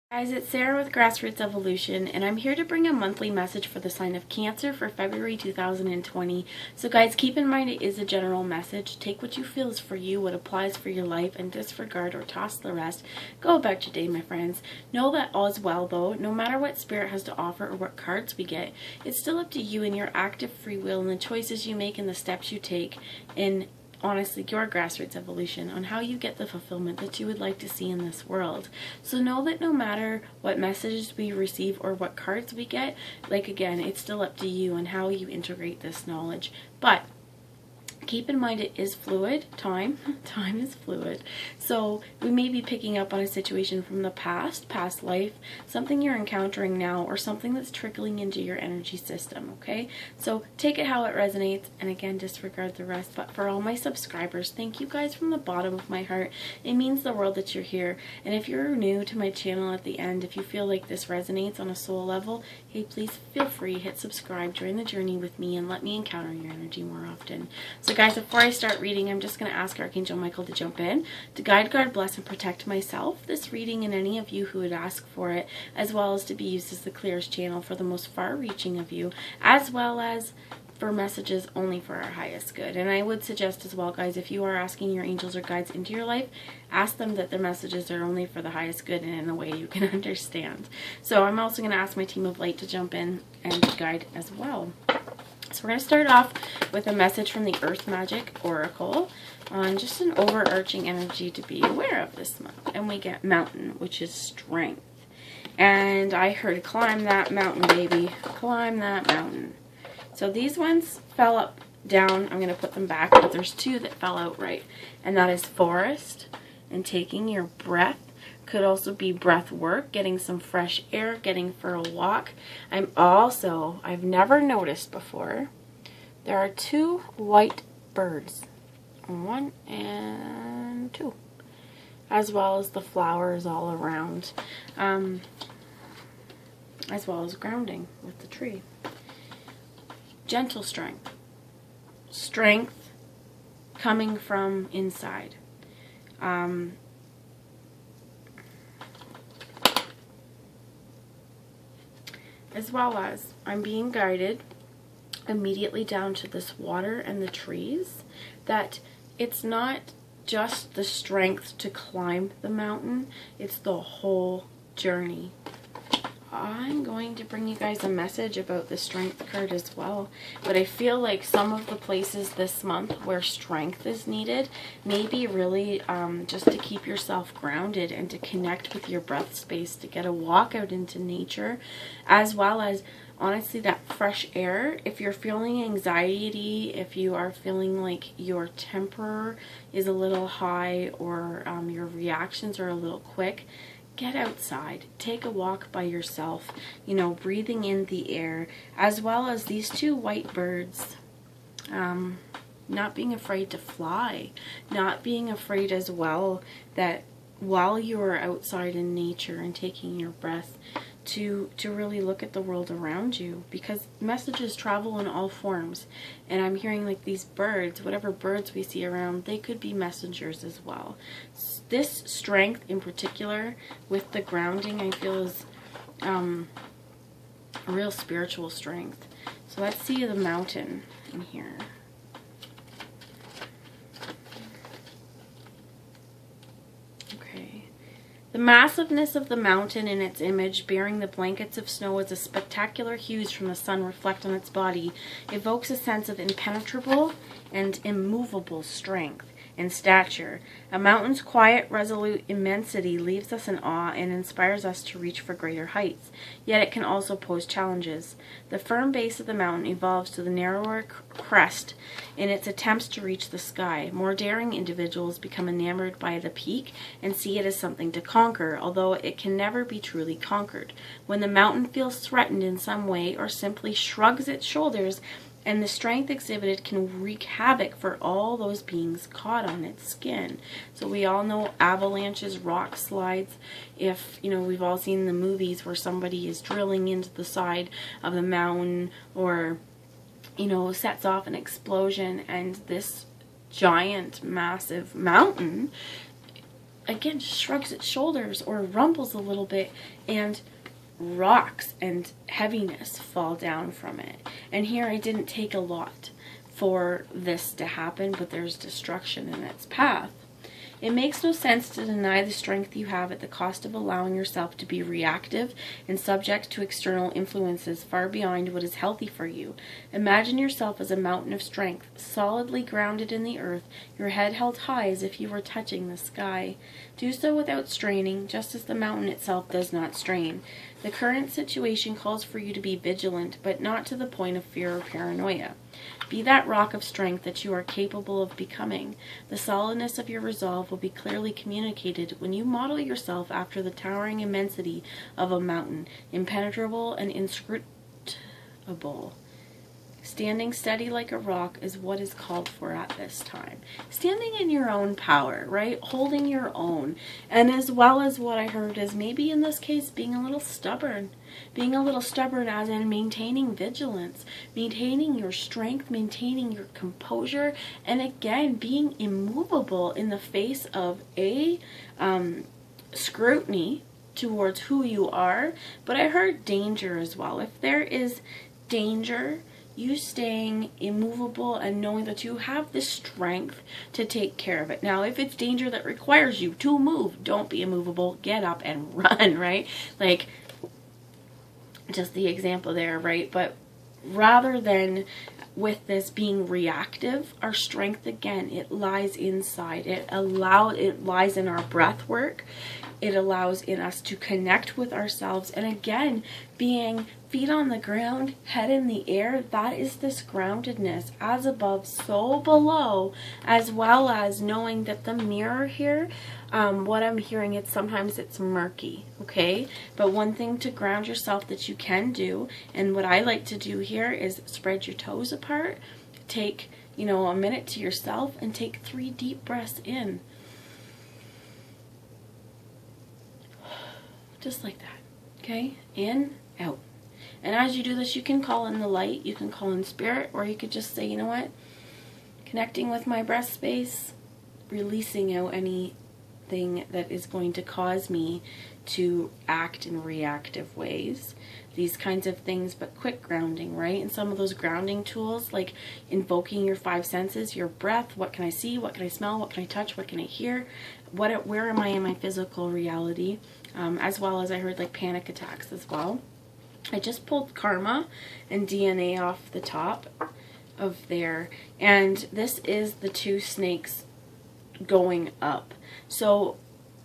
Guys, it's Sarah with Grassroots Evolution, and I'm here to bring a monthly message for the sign of Cancer for February 2020. So guys, keep in mind it is a general message. Take what you feel is for you, what applies for your life, and disregard or toss the rest. Go about your day, my friends. Know that all is well, though. No matter what Spirit has to offer or what cards we get, it's still up to you and your active free will and the choices you make and the steps you take in honestly your grassroots evolution on how you get the fulfillment that you would like to see in this world. So know that no matter what messages we receive or what cards we get, like again, it's still up to you and how you integrate this knowledge. But keep in mind it is fluid. Time is fluid. So we may be picking up on a situation from the past life, something you're encountering now, or something that's trickling into your energy system, okay? So take it how it resonates, and again, disregard the rest. But for all my subscribers, thank you guys from the bottom of my heart. It means the world that you're here. And if you're new to my channel at the end, if you feel like this resonates on a soul level, hey, please feel free, hit subscribe, join the journey with me, and let me encounter your energy more often. So guys, before I start reading, I'm just going to ask Archangel Michael to jump in to guide, guard, bless, and protect myself, this reading, and any of you who would ask for it, as well as to be used as the clearest channel for the most far-reaching of you, as well as for messages only for our highest good. And I would suggest as well, guys, if you are asking your angels or guides into your life, ask them that their messages are only for the highest good and in a way you can understand. So I'm also going to ask my team of light to jump in and guide as well. So we're going to start off with a message from the Earth Magic Oracle on just an overarching energy to be aware of this month. And we get mountain, which is strength. And I heard climb that mountain, baby. Climb that mountain. So these ones fell up, down. I'm going to put them back, but there's two that fell out right. And that is forest and taking your breath. Could also be breath work, getting some fresh air, getting for a walk. I've never noticed before, there are two white birds. 1 and 2. As well as the flowers all around. As well as grounding with the tree. Gentle strength. Strength coming from inside. As well as I'm being guided immediately down to this water and the trees, that it's not just the strength to climb the mountain, it's the whole journey. I'm going to bring you guys a message about the strength card as well, but I feel like some of the places this month where strength is needed may be really just to keep yourself grounded and to connect with your breath space, to get a walk out into nature, as well as honestly that fresh air. If you're feeling anxiety, if you are feeling like your temper is a little high or your reactions are a little quick, get outside, take a walk by yourself, breathing in the air, as well as these two white birds, not being afraid to fly, not being afraid as well that while you are outside in nature and taking your breath, to really look at the world around you, because messages travel in all forms. And I'm hearing like these birds, whatever birds we see around, they could be messengers as well. This strength in particular with the grounding, I feel is a real spiritual strength. So let's see the mountain in here. The massiveness of the mountain in its image, bearing the blankets of snow as a spectacular hues from the sun reflect on its body, evokes a sense of impenetrable and immovable strength and stature. A mountain's quiet, resolute immensity leaves us in awe and inspires us to reach for greater heights, yet it can also pose challenges. The firm base of the mountain evolves to the narrower crest in its attempts to reach the sky. More daring individuals become enamored by the peak and see it as something to conquer, although it can never be truly conquered. When the mountain feels threatened in some way or simply shrugs its shoulders, and the strength exhibited can wreak havoc for all those beings caught on its skin. So we all know avalanches, rock slides. If, we've all seen the movies where somebody is drilling into the side of the mountain or, sets off an explosion, and this giant, massive mountain again, shrugs its shoulders or rumbles a little bit, and rocks and heaviness fall down from it. And here I didn't take a lot for this to happen, but there's destruction in its path. It makes no sense to deny the strength you have at the cost of allowing yourself to be reactive and subject to external influences far beyond what is healthy for you. Imagine yourself as a mountain of strength, solidly grounded in the earth, your head held high as if you were touching the sky. Do so without straining, just as the mountain itself does not strain. The current situation calls for you to be vigilant, but not to the point of fear or paranoia. Be that rock of strength that you are capable of becoming. The solidness of your resolve will be clearly communicated when you model yourself after the towering immensity of a mountain, impenetrable and inscrutable. Standing steady like a rock is what is called for at this time. Standing in your own power, right? Holding your own. And as well as what I heard is maybe in this case being a little stubborn. Being a little stubborn as in maintaining vigilance, maintaining your strength, maintaining your composure, and again, being immovable in the face of scrutiny towards who you are. But I heard danger as well. If there is danger, you staying immovable and knowing that you have the strength to take care of it. Now, if it's danger that requires you to move, don't be immovable. Get up and run, right? Like, just the example there, right? But rather than with this being reactive, our strength, again, it lies inside. It lies in our breath work. It allows in us to connect with ourselves. And again, being feet on the ground, head in the air, that is this groundedness, as above, so below, as well as knowing that the mirror here, what I'm hearing, sometimes it's murky, okay? But one thing to ground yourself that you can do, and what I like to do here is spread your toes apart, take, a minute to yourself, and take 3 deep breaths in. Just like that, okay? In, out. And as you do this, you can call in the light, you can call in spirit, or you could just say, you know what? Connecting with my breath space, releasing out anything that is going to cause me to act in reactive ways. These kinds of things, but quick grounding, right? And some of those grounding tools, like invoking your 5 senses, your breath, what can I see, what can I smell, what can I touch, what can I hear, where am I in my physical reality, as well as I heard like panic attacks as well. I just pulled karma and DNA off the top of there, and this is the 2 snakes going up. So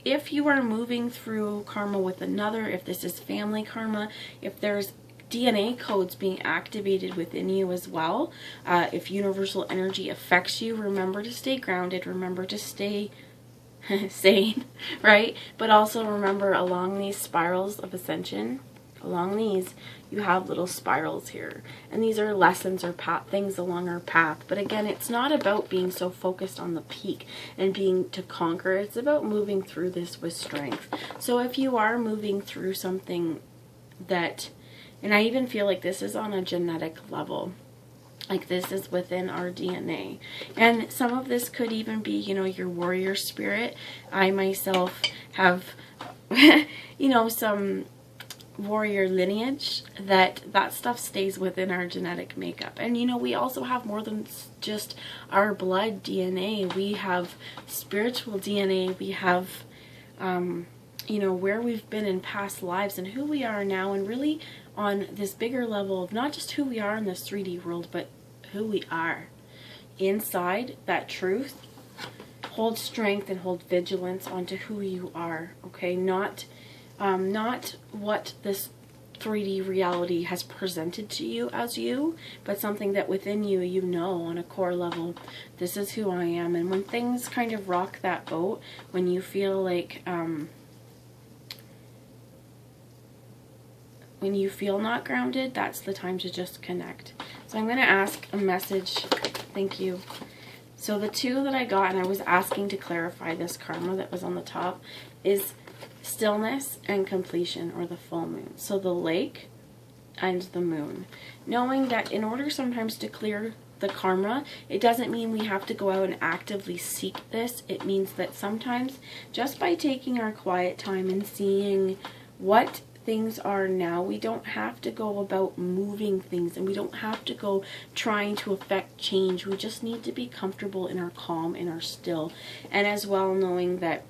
if you are moving through karma with another, if this is family karma, if there's DNA codes being activated within you as well, if universal energy affects you, remember to stay grounded, remember to stay sane, right? But also remember, along these spirals of ascension, along these, you have little spirals here. And these are lessons or things along our path. But again, it's not about being so focused on the peak and being to conquer. It's about moving through this with strength. So if you are moving through something that, and I even feel like this is on a genetic level, like this is within our DNA. And some of this could even be, your warrior spirit. I myself have, some warrior lineage, that stuff stays within our genetic makeup. And we also have more than just our blood DNA. We have spiritual DNA. We have where we've been in past lives and who we are now, and really on this bigger level of not just who we are in this 3D world, but who we are inside. That truth, hold strength and hold vigilance onto who you are, okay? Not what this 3D reality has presented to you as you, but something that within you, on a core level, this is who I am. And when things kind of rock that boat, when you feel like, when you feel not grounded, that's the time to just connect. So I'm going to ask a message. Thank you. So the 2 that I got, and I was asking to clarify this karma that was on the top, is stillness and completion, or the full moon. So the lake and the moon. Knowing that in order sometimes to clear the karma, it doesn't mean we have to go out and actively seek this. It means that sometimes just by taking our quiet time and seeing what things are now, we don't have to go about moving things, and we don't have to go trying to affect change. We just need to be comfortable in our calm, in our still, and as well knowing that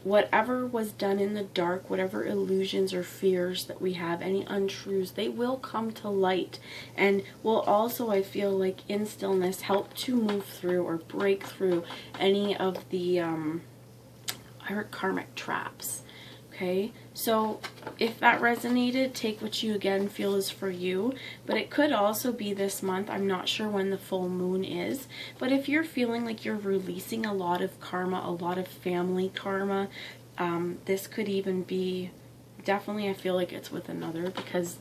whatever was done in the dark, whatever illusions or fears that we have, any untruths, they will come to light, and will also, I feel like, in stillness, help to move through or break through any of the I heard karmic traps. Okay, so if that resonated, take what you again feel is for you. But it could also be this month. I'm not sure when the full moon is. But if you're feeling like you're releasing a lot of karma, a lot of family karma, this could even be, definitely I feel like it's with another, because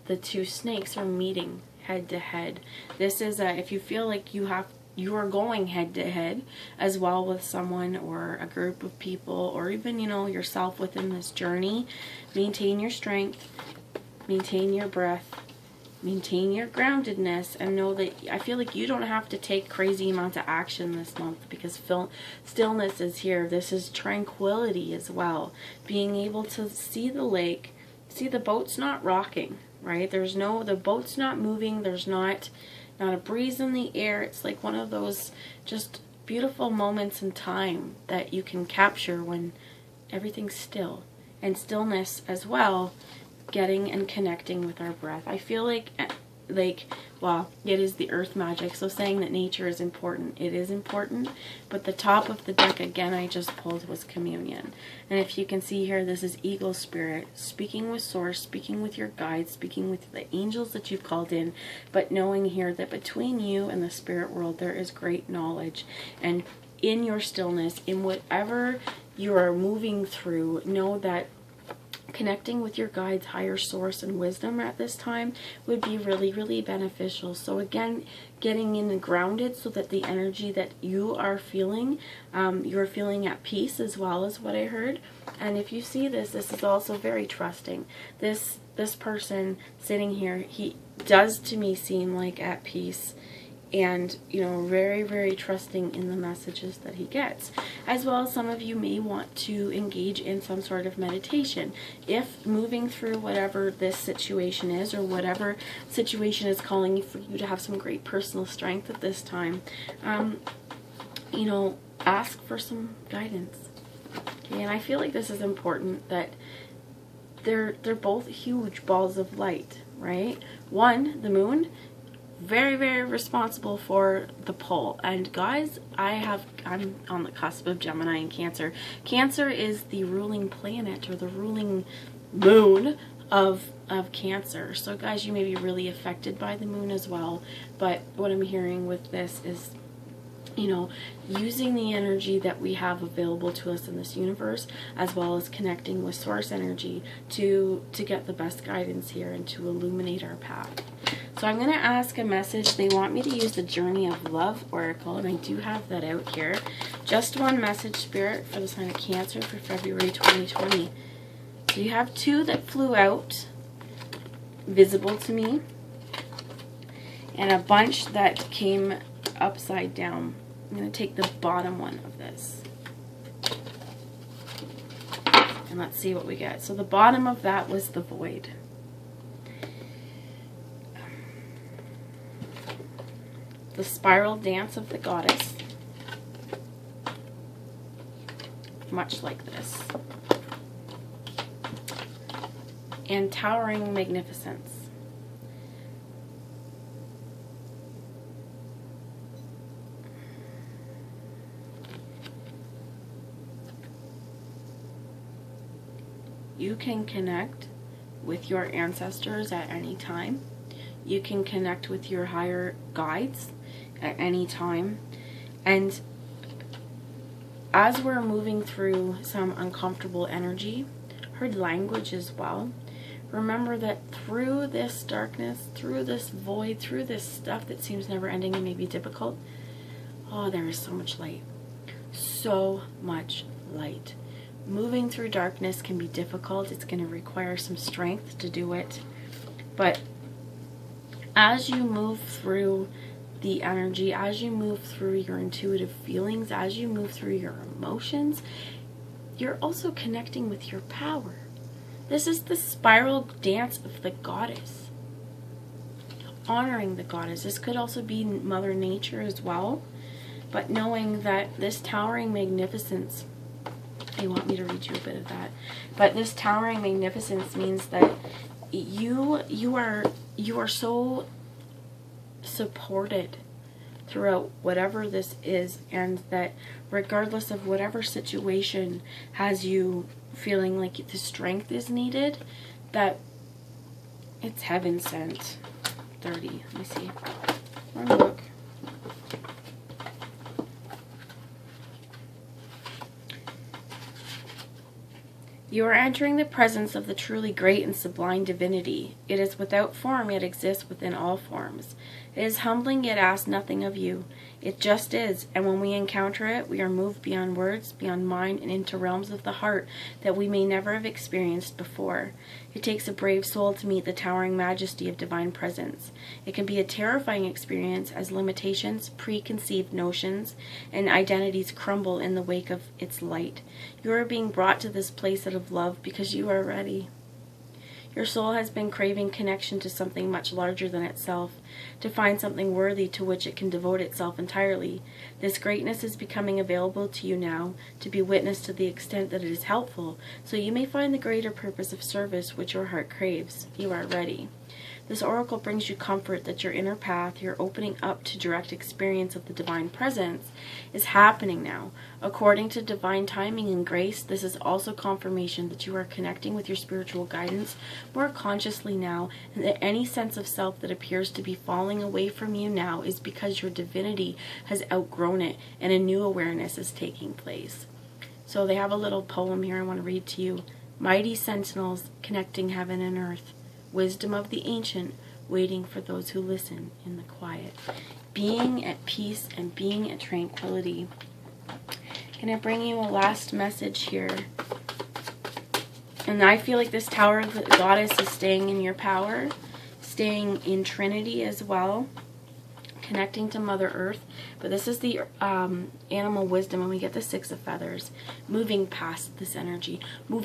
the two snakes are meeting head to head. This is if you feel like you are going head to head as well with someone or a group of people, or even, you know, yourself within this journey, maintain your strength, maintain your breath, maintain your groundedness, and know that I feel like you don't have to take crazy amounts of action this month, because stillness is here. This is tranquility as well. Being able to see the lake, see the boat's not rocking, right? The boat's not moving. There's not a breeze in the air. It's like one of those just beautiful moments in time that you can capture when everything's still. And stillness as well, getting and connecting with our breath. I feel like, well, it is the earth magic, so saying that nature is important, it is important, but the top of the deck, again, I just pulled was communion. And if you can see here, this is eagle spirit, speaking with source, speaking with your guides, speaking with the angels that you've called in, but knowing here that between you and the spirit world, there is great knowledge. And in your stillness, in whatever you are moving through, know that connecting with your guides, higher source, and wisdom at this time would be really, really beneficial. So again, getting in and grounded so that the energy that you are feeling, you're feeling at peace as well, as what I heard. And if you see this is also very trusting. This person sitting here, he does to me seem like at peace, and, you know, very, very trusting in the messages that he gets. As well as some of you may want to engage in some sort of meditation. If moving through whatever this situation is, or whatever situation is calling for you to have some great personal strength at this time, you know, ask for some guidance. Okay, and I feel like this is important, that they're both huge balls of light, right? One, the moon, very, very responsible for the pull. And guys, I'm on the cusp of Gemini and Cancer. Cancer is the ruling planet, or the ruling moon of Cancer. So guys, you may be really affected by the moon as well. But what I'm hearing with this is, you know, using the energy that we have available to us in this universe, as well as connecting with source energy to get the best guidance here and to illuminate our path. So I'm going to ask a message. They want me to use the Journey of Love Oracle, and I do have that out here. Just one message, Spirit, for the sign of Cancer for February 2020. So you have two that flew out, visible to me, and a bunch that came upside down. I'm going to take the bottom one of this, and let's see what we get. So the bottom of that was the void. The spiral dance of the goddess, much like this, and towering magnificence. You can connect with your ancestors at any time. You can connect with your higher guides at any time. And as we're moving through some uncomfortable energy, heard language as well, remember that through this darkness, through this void, through this stuff that seems never ending and may be difficult, oh, there is so much light. So much light. Moving through darkness can be difficult. It's going to require some strength to do it. But as you move through the energy, as you move through your intuitive feelings, as you move through your emotions, you're also connecting with your power. This is the spiral dance of the goddess. Honoring the goddess. This could also be Mother Nature as well. But knowing that this towering magnificence, they want me to read you a bit of that. But this towering magnificence means that you are so supported throughout whatever this is, and that regardless of whatever situation has you feeling like the strength is needed, that it's heaven sent. 30. Let me see. Wrong book. You are entering the presence of the truly great and sublime divinity. It is without form, yet exists within all forms. It is humbling, yet asks nothing of you. It just is, and when we encounter it, we are moved beyond words, beyond mind, and into realms of the heart that we may never have experienced before. It takes a brave soul to meet the towering majesty of divine presence. It can be a terrifying experience as limitations, preconceived notions, and identities crumble in the wake of its light. You are being brought to this place out of love because you are ready. Your soul has been craving connection to something much larger than itself, to find something worthy to which it can devote itself entirely. This greatness is becoming available to you now, to be witnessed to the extent that it is helpful, so you may find the greater purpose of service which your heart craves. You are ready. This oracle brings you comfort that your inner path, your opening up to direct experience of the divine presence, is happening now. According to divine timing and grace, this is also confirmation that you are connecting with your spiritual guidance more consciously now, and that any sense of self that appears to be falling away from you now is because your divinity has outgrown it and a new awareness is taking place. So they have a little poem here I want to read to you. Mighty sentinels connecting heaven and earth. Wisdom of the ancient, waiting for those who listen in the quiet. Being at peace and being at tranquility. Can I bring you a last message here? And I feel like this Tower of the Goddess is staying in your power, staying in Trinity as well, connecting to Mother Earth. But this is the animal wisdom, and we get the Six of Feathers, moving past this energy, moving